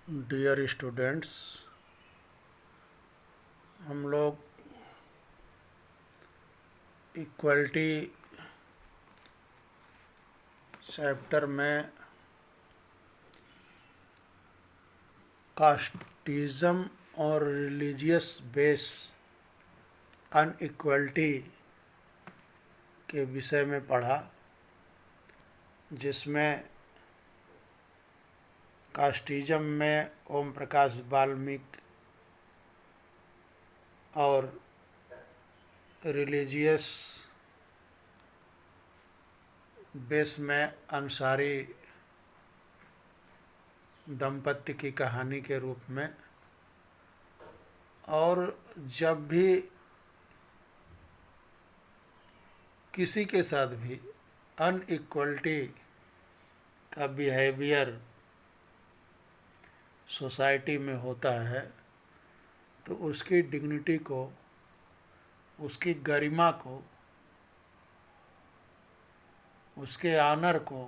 Dear students, हम लोग equality chapter में कास्टिज़म और रिलीजियस बेस अनइक्वलिटी के विषय में पढ़ा, जिसमें कास्टिज़म में ओम प्रकाश वाल्मीकि और रिलीजियस बेस में अंसारी दंपत्ति की कहानी के रूप में। और जब भी किसी के साथ भी अनइक्वलिटी का बिहेवियर सोसाइटी में होता है तो उसकी डिग्निटी को, उसकी गरिमा को, उसके ऑनर को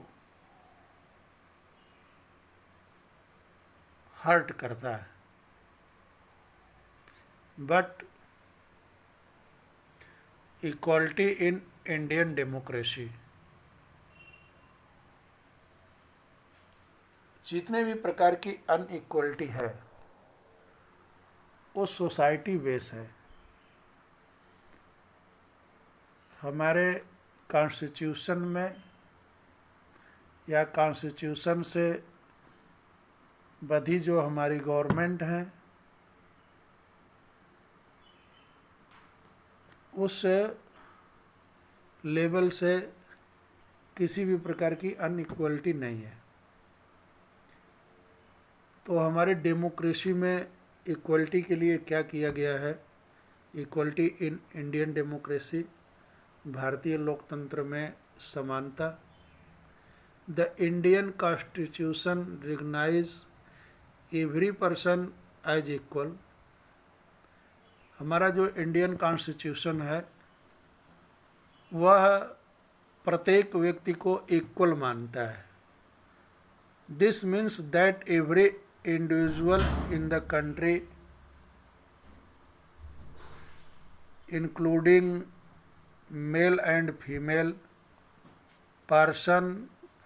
हर्ट करता है। But equality in Indian democracy, जितने भी प्रकार की अनइक्वलिटी है वो सोसाइटी बेस है। हमारे कॉन्स्टिट्यूशन में या कॉन्स्टिट्यूशन से बधी जो हमारी गवर्नमेंट है, उस लेवल से किसी भी प्रकार की अनइक्वलिटी नहीं है। तो हमारे डेमोक्रेसी में इक्वलिटी के लिए क्या किया गया है? इक्वलिटी इन इंडियन डेमोक्रेसी, भारतीय लोकतंत्र में समानता। The Indian constitution recognize every person as equal. हमारा जो इंडियन कॉन्स्टिट्यूशन है वह प्रत्येक व्यक्ति को इक्वल मानता है। This means that every individual in the country, including male and female, person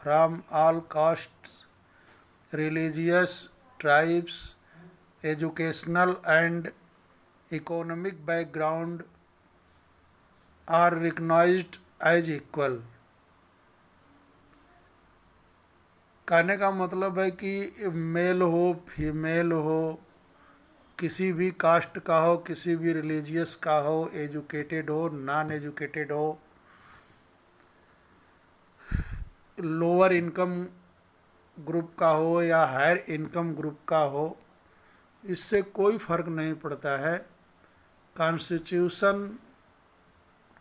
from all castes, religious, tribes, educational and economic background are recognized as equal। कहने का मतलब है कि मेल हो, फीमेल हो, किसी भी कास्ट का हो, किसी भी रिलीजियस का हो, एजुकेटेड हो, नॉन एजुकेटेड हो, लोअर इनकम ग्रुप का हो या हायर इनकम ग्रुप का हो, इससे कोई फ़र्क नहीं पड़ता है।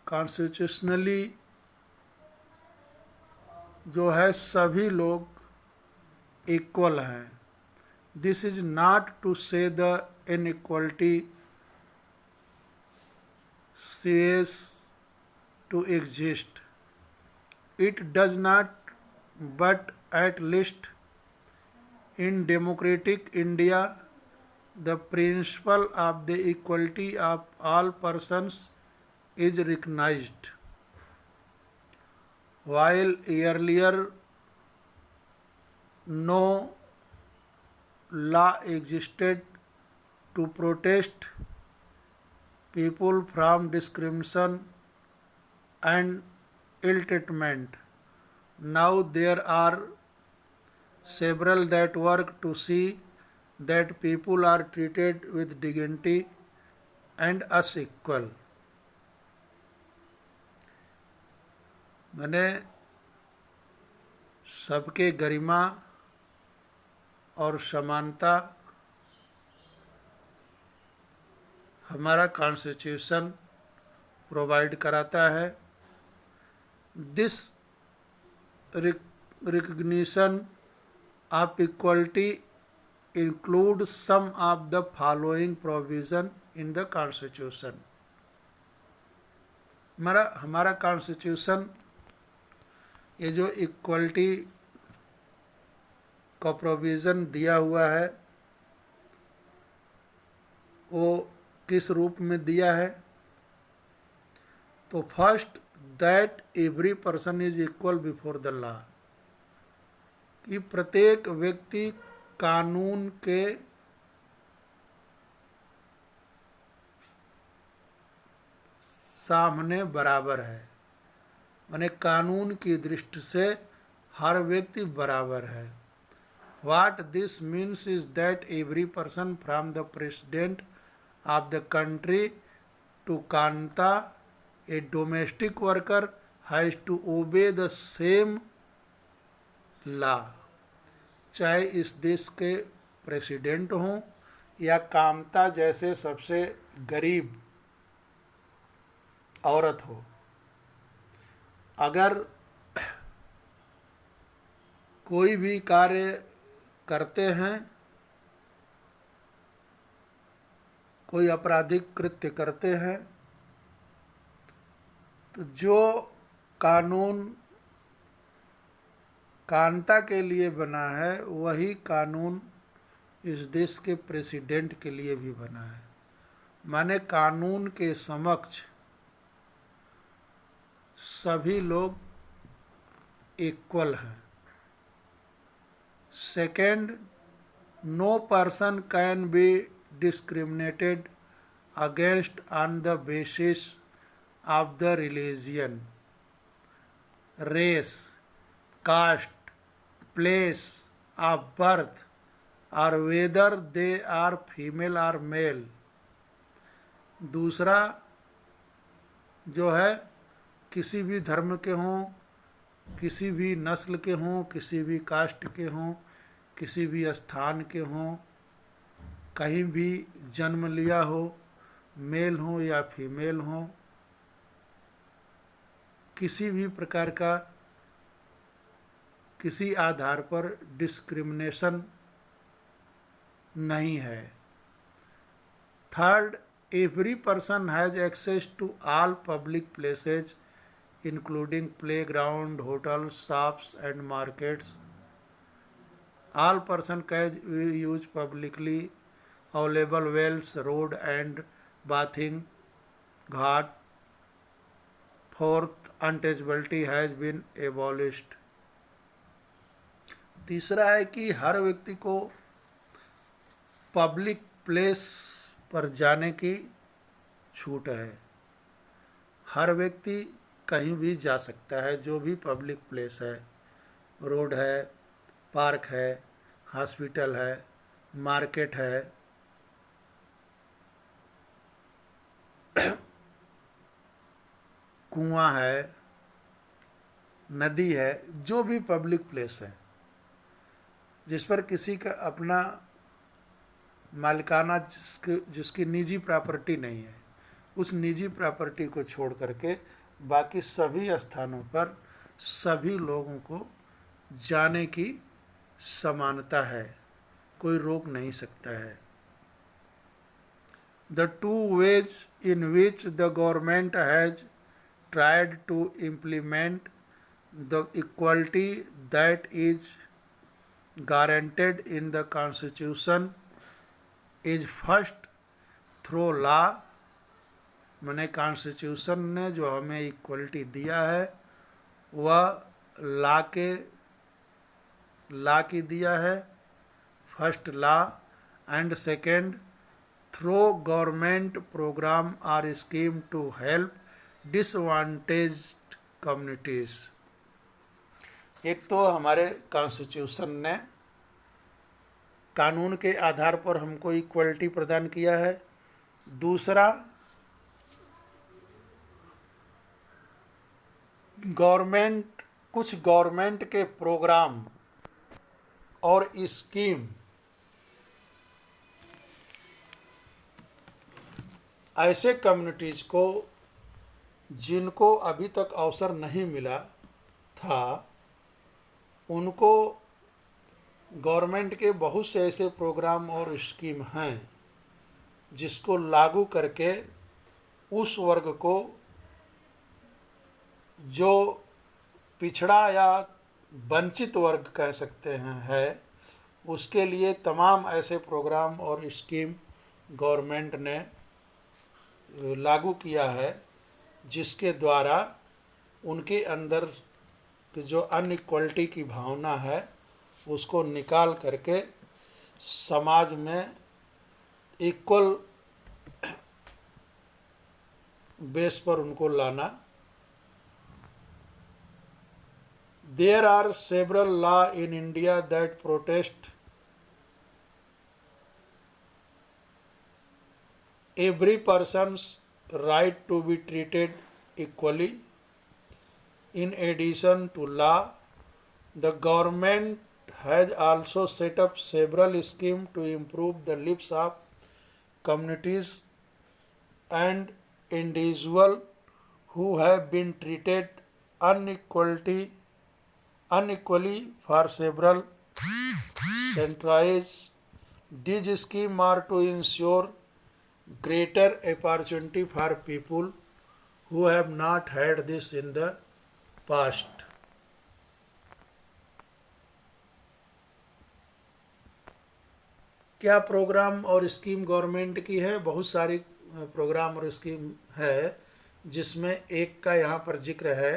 कॉन्स्टिट्यूशनली जो है सभी लोग इक्वल हैं। दिस इज नॉट टू से the inequality cease to exist. It does not, but at least in democratic India, the principle of the equality of all persons is recognized. While earlier no law existed to protect people from discrimination and ill treatment, now there are several that work to see that people are treated with dignity and as equal। मैंने सबके गरिमा और समानता हमारा constitution provide कराता है। This recognition of equality include some of the following provision in the constitution. हमारा constitution ये जो इक्वलिटी का प्रोविज़न दिया हुआ है वो किस रूप में दिया है? तो first, that every person is equal before the law, कि प्रत्येक व्यक्ति कानून के सामने बराबर है, माने कानून की दृष्टि से हर व्यक्ति बराबर है। What this means is that every person from the president of the country to Kanta, a domestic worker, has to obey the same law। चाहे इस देश के प्रेसिडेंट हों या कामता जैसे सबसे गरीब औरत हो, अगर कोई भी कार्य करते हैं, कोई आपराधिक कृत्य करते हैं, तो जो कानून कांता के लिए बना है वही कानून इस देश के प्रेसिडेंट के लिए भी बना है। माने कानून के समक्ष सभी लोग इक्वल हैं। Second, no person can be discriminated against on the basis of the religion, race, caste, place of birth और वेदर दे आर फीमेल और मेल। दूसरा जो है, किसी भी धर्म के हों, किसी भी नस्ल के हों, किसी भी कास्ट के हों, किसी भी स्थान के हों, कहीं भी जन्म लिया हो, मेल हो या फीमेल हो, किसी भी प्रकार का किसी आधार पर डिस्क्रिमिनेशन नहीं है। Third, every person has access to all public places including playground, hotels, shops and markets. All person can use publicly available wells, road and bathing ghat. Fourth, untouchability has been abolished. तीसरा है कि हर व्यक्ति को public place पर जाने की छूट है। हर व्यक्ति कहीं भी जा सकता है, जो भी पब्लिक प्लेस है, रोड है, पार्क है, हॉस्पिटल है, मार्केट है, कुआं है, नदी है, जो भी पब्लिक प्लेस है जिस पर किसी का अपना मालिकाना जिसकी निजी प्रॉपर्टी नहीं है, उस निजी प्रॉपर्टी को छोड़ करके बाकी सभी स्थानों पर सभी लोगों को जाने की समानता है, कोई रोक नहीं सकता है। The two ways in which the government has tried to implement the equality that is guaranteed in the Constitution is first through law, मैंने कॉन्स्टिट्यूशन ने जो हमें इक्वलिटी दिया है वह ला की दिया है, first law, and second through government program और scheme to help disadvantaged communities. एक तो हमारे कॉन्स्टिट्यूशन ने कानून के आधार पर हमको इक्वलिटी प्रदान किया है। दूसरा, कुछ गवर्नमेंट के प्रोग्राम और स्कीम ऐसे कम्युनिटीज़ को जिनको अभी तक अवसर नहीं मिला था, उनको गवर्नमेंट के बहुत से ऐसे प्रोग्राम और स्कीम हैं जिसको लागू करके उस वर्ग को जो पिछड़ा या वंचित वर्ग कह सकते हैं है, उसके लिए तमाम ऐसे प्रोग्राम और स्कीम गवर्नमेंट ने लागू किया है, जिसके द्वारा उनके अंदर की जो अनइक्वलिटी की भावना है उसको निकाल करके समाज में इक्वल बेस पर उनको लाना। There are several law in India that protest every person's right to be treated equally. In addition to law, the government has also set up several schemes to improve the lives of communities and individuals who have been treated unequally for several centuries. These schemes are to ensure greater opportunity for people who have not had this in the past. क्या programme और scheme government की है? बहुत सारी programme और scheme है, जिसमें एक का यहाँ पर जिक्र है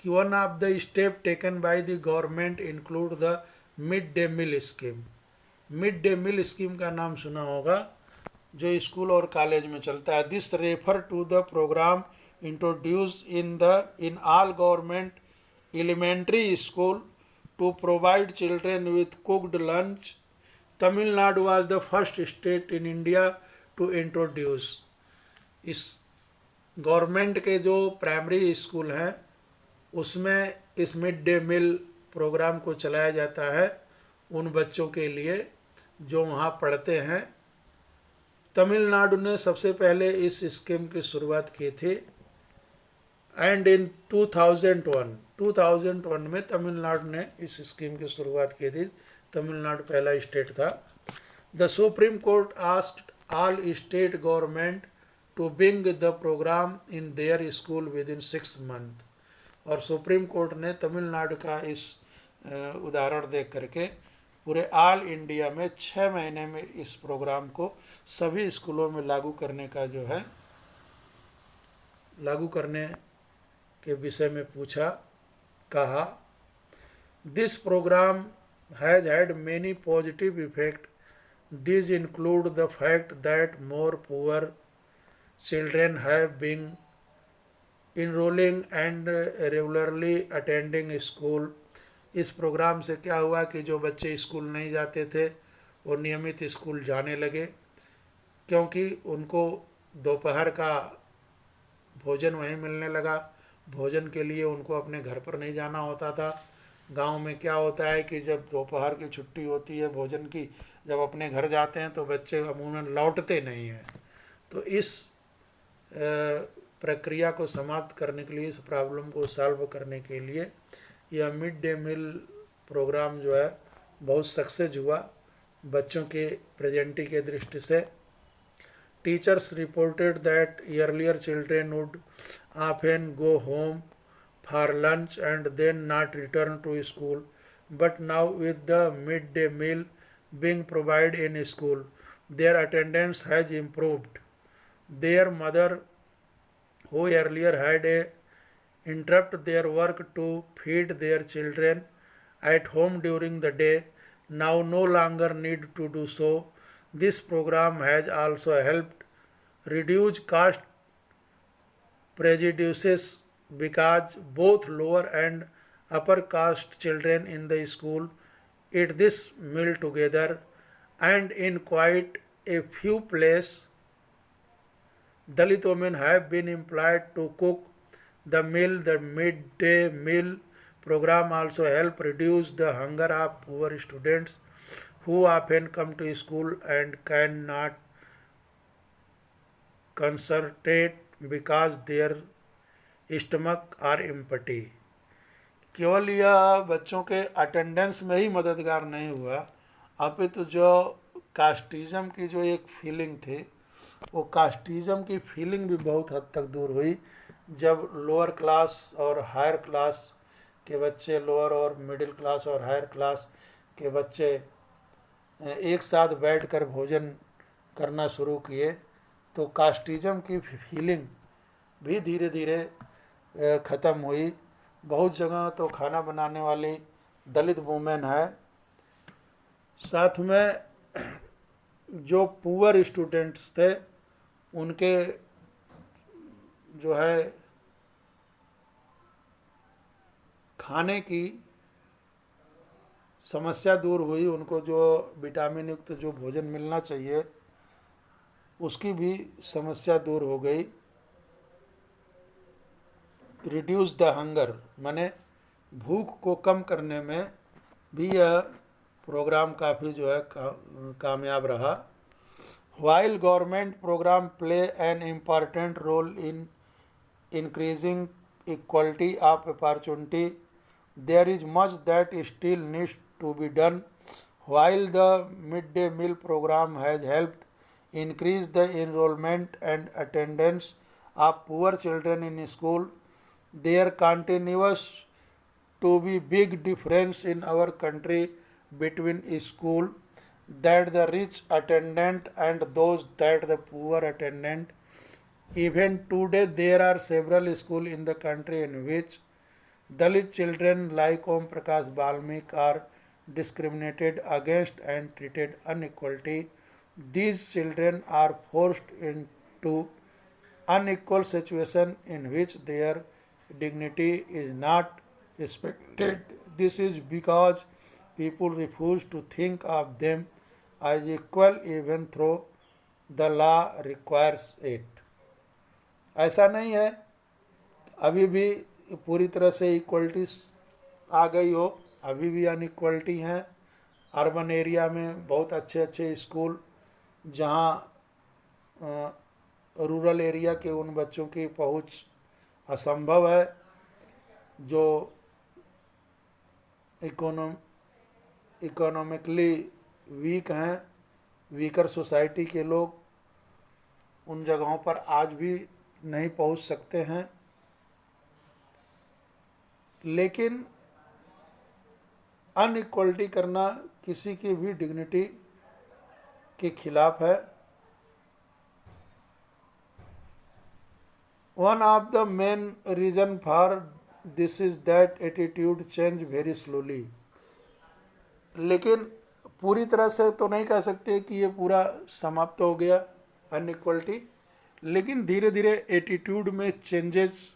कि one of the step taken by the government include the mid day meal scheme. Mid day meal scheme का नाम सुना होगा, जो स्कूल और कॉलेज में चलता है। This refer to the program introduce in all government elementary school to provide children with cooked lunch. Tamil Nadu was the first state in India to introduce. इस गवर्नमेंट के जो प्राइमरी स्कूल हैं उसमें इस मिड डे मील programme को चलाया जाता है उन बच्चों के लिए जो वहाँ पढ़ते हैं। तमिलनाडु ने सबसे पहले इस स्कीम की शुरुआत की थी एंड इन 2001 में तमिलनाडु ने इस स्कीम की शुरुआत की थी। तमिलनाडु पहला स्टेट था। The supreme court asked all state government to bring the program in their school with in 6 month. और सुप्रीम कोर्ट ने तमिलनाडु का इस उदाहरण देख करके पूरे ऑल इंडिया में 6 महीने में इस प्रोग्राम को सभी स्कूलों में लागू करने का जो है, लागू करने के विषय में पूछा, कहा। This program has had many positive effect. This include the fact that more poor children have been enrolling and regularly attending school। इस प्रोग्राम से क्या हुआ कि जो बच्चे स्कूल नहीं जाते थे वो नियमित स्कूल जाने लगे, क्योंकि उनको दोपहर का भोजन वहीं मिलने लगा। भोजन के लिए उनको अपने घर पर नहीं जाना होता था। गांव में क्या होता है कि जब दोपहर की छुट्टी होती है भोजन की, जब अपने घर जाते हैं तो बच्चे अमूमन लौटते नहीं हैं। तो इस प्रक्रिया को समाप्त करने के लिए, इस प्रॉब्लम को सॉल्व करने के लिए यह मिड डे मील प्रोग्राम जो है बहुत सक्सेस हुआ बच्चों के प्रेजेंटी के दृष्टि से। Teachers reported that earlier children would often go home for lunch and then not return to school, but now with the mid day meal being provided in school, their attendance has improved. Their mother, who earlier had a interrupt their work to feed their children at home during the day, now no longer need to do so. This program has also helped reduce caste prejudices because both lower and upper caste children in the school eat this meal together, and in quite a few places Dalit women have been employed to cook the meal. The midday meal program also help reduce the hunger of poor students who often come to school and cannot concentrate because their stomach are empty. केवल यह बच्चों के attendance में ही मददगार नहीं हुआ, अपितु जो कास्टिज़म की जो एक फीलिंग थी, वो कास्टिज़म की फीलिंग भी बहुत हद तक दूर हुई जब लोअर क्लास और हायर क्लास के बच्चे, लोअर और मिडिल क्लास और हायर क्लास के बच्चे एक साथ बैठकर भोजन करना शुरू किए तो कास्टिज़म की फीलिंग भी धीरे धीरे ख़त्म हुई। बहुत जगह तो खाना बनाने वाली दलित वुमेन है। साथ में जो पुअर स्टूडेंट्स थे उनके जो है खाने की समस्या दूर हुई, उनको जो विटामिन युक्त जो भोजन मिलना चाहिए उसकी भी समस्या दूर हो गई। रिड्यूस द हंगर माने भूख को कम करने में भी यह प्रोग्राम काफ़ी जो है कामयाब रहा। While government program play an important role in increasing equality of opportunity, there is much that still needs to be done. While the midday meal program has helped increase the enrollment and attendance of poor children in school, there continues to be big difference in our country between school that the rich attendant and those that the poor attendant. Even today, there are several schools in the country in which Dalit children like Om Prakash Balmik are discriminated against and treated unequally. These children are forced into unequal situation in which their dignity is not respected. This is because people refuse to think of them as equal even though the law requires it. ऐसा नहीं है अभी भी पूरी तरह से equality आ गई हो, अभी भी अनइक्वलिटी हैं। अर्बन एरिया में बहुत अच्छे अच्छे स्कूल जहाँ रूरल एरिया के उन बच्चों की पहुंच असंभव है, जो इकोनॉमिकली वीक हैं, वीकर सोसाइटी के लोग उन जगहों पर आज भी नहीं पहुंच सकते हैं। लेकिन अनइक्वलिटी करना किसी की भी डिग्निटी के खिलाफ है। One of the main reason for this is that attitude change very slowly. लेकिन पूरी तरह से तो नहीं कह सकते कि ये पूरा समाप्त हो गया अनइक्वलिटी, लेकिन धीरे धीरे एटीट्यूड में चेंजेस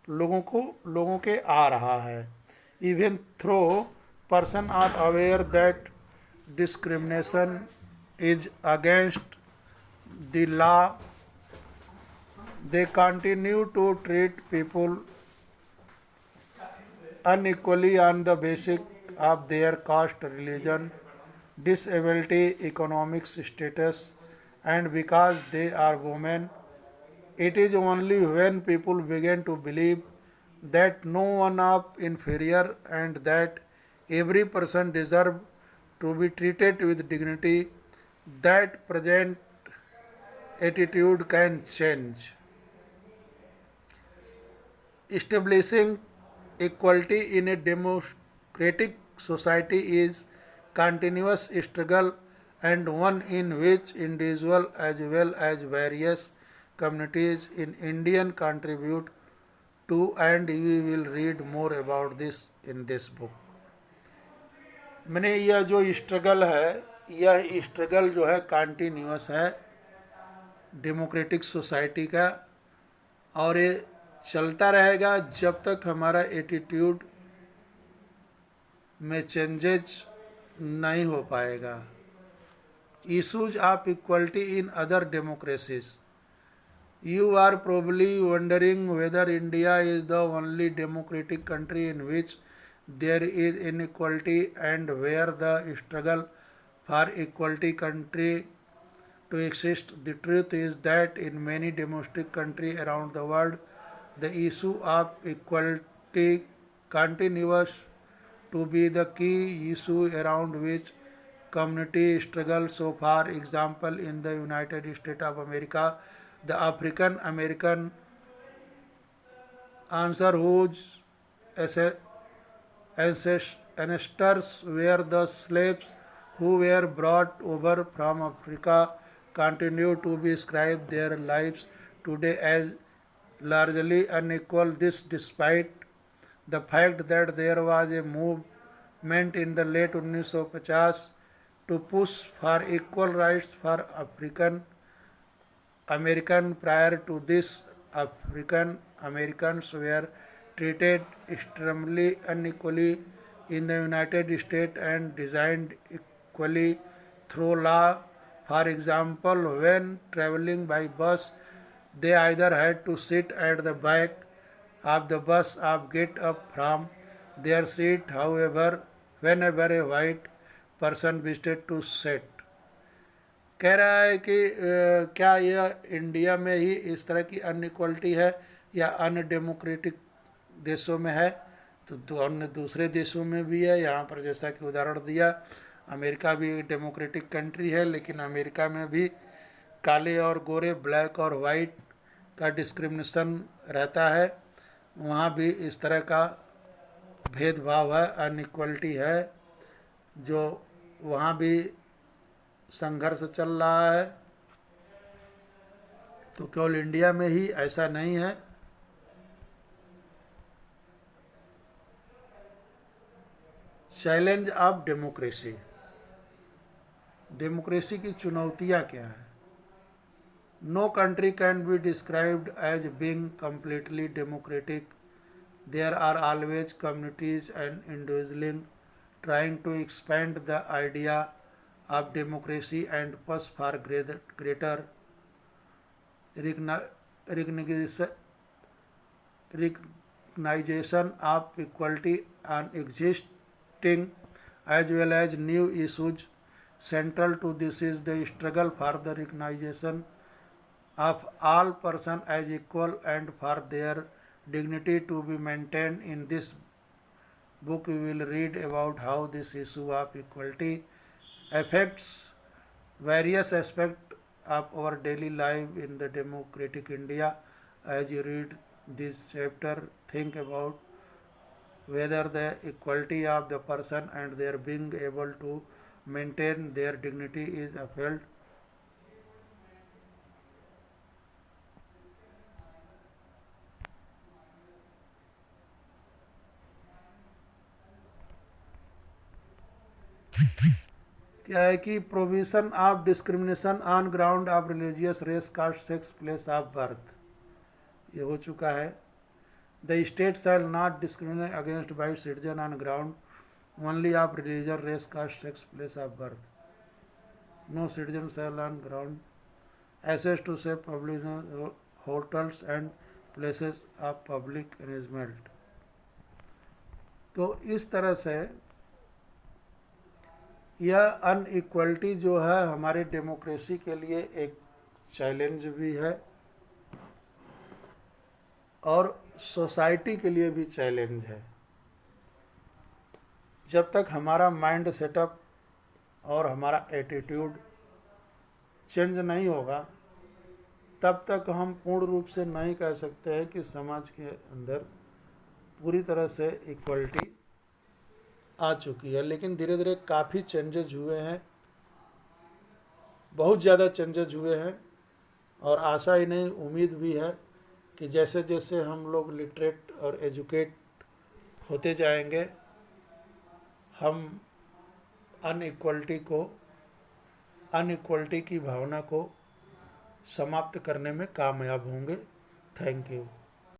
लोगों के आ रहा है। Even though person are aware that discrimination is against the law, they continue to treat people unequally on the basis of their caste, religion, disability, economic status, and because they are women. It is only when people begin to believe that no one is inferior and that every person deserves to be treated with dignity that present attitude can change. Establishing equality in a democratic society is continuous struggle and one in which individuals as well as various communities in India contribute to, and we will read more about this in this book. मैंने यह जो struggle है, यह struggle जो है continuous है democratic society का, और ये चलता रहेगा जब तक हमारा एटीट्यूड में चेंजेज नहीं हो पाएगा। Issues of equality in other democracies. You are probably wondering whether India is the only democratic country in which there is inequality and where the struggle for equality country to exist. The truth is that in many democratic countries around the world, the issue of equality continues to be the key issue around which community struggle. So, for example, in the United States of America, the African American answer whose ancestors were the slaves who were brought over from Africa continue to be describe their lives today as largely unequal. This despite the fact that there was a movement in the late 1950s to push for equal rights for African American. Prior to this, African Americans were treated extremely unequally in the United States and designed equally through law. For example, when traveling by bus, they either had to sit at the back of the bus or get up from their seat. However, whenever a white person visited to sit, कह रहा है कि क्या यह India में ही इस तरह की अनइक्वलिटी है या अन्य डेमोक्रेटिक देशों में है? तो अन्य दूसरे देशों में भी है। यहाँ पर जैसा कि उदाहरण दिया, अमेरिका भी एक डेमोक्रेटिक कंट्री है, लेकिन अमेरिका में भी काले और गोरे, ब्लैक और वाइट का डिस्क्रिमिनेशन रहता है। वहाँ भी इस तरह का भेदभाव है, अनइक्वलिटी है, जो वहाँ भी संघर्ष चल रहा है। तो केवल इंडिया में ही ऐसा नहीं है। चैलेंज ऑफ डेमोक्रेसी, डेमोक्रेसी की चुनौतियाँ क्या है? No country can be described as being completely democratic. There are always communities and individuals trying to expand the idea of democracy and push for greater recognition of equality and existing as well as new issues. Central to this is the struggle for the recognition of all persons as equal and for their dignity to be maintained. In this book, we will read about how this issue of equality affects various aspects of our daily life in the democratic India. As you read this chapter, think about whether the equality of the person and their being able to maintain their dignity is upheld. क्या है कि provision of discrimination on ground of religious, race, caste, sex, place of birth, ये हो चुका है। The state shall not discriminate against white citizen on ground only of religion, race, caste, sex, place of birth. No citizen shall on ground access to safe public hotels and places of public arrangement. तो इस तरह से यह inequality जो है हमारे democracy के लिए एक चैलेंज भी है और सोसाइटी के लिए भी चैलेंज है. जब तक हमारा माइंड सेटअप और हमारा एटीट्यूड चेंज नहीं होगा तब तक हम पूर्ण रूप से नहीं कह सकते हैं कि समाज के अंदर पूरी तरह से इक्वलिटी आ चुकी है. लेकिन धीरे धीरे काफ़ी चेंजेज हुए हैं, बहुत ज़्यादा चेंजेज हुए हैं और आशा ही नहीं उम्मीद भी है कि जैसे जैसे हम लोग लिटरेट और एजुकेट होते जाएंगे हम अनइक्वलिटी की भावना को समाप्त करने में कामयाब होंगे. Thank you.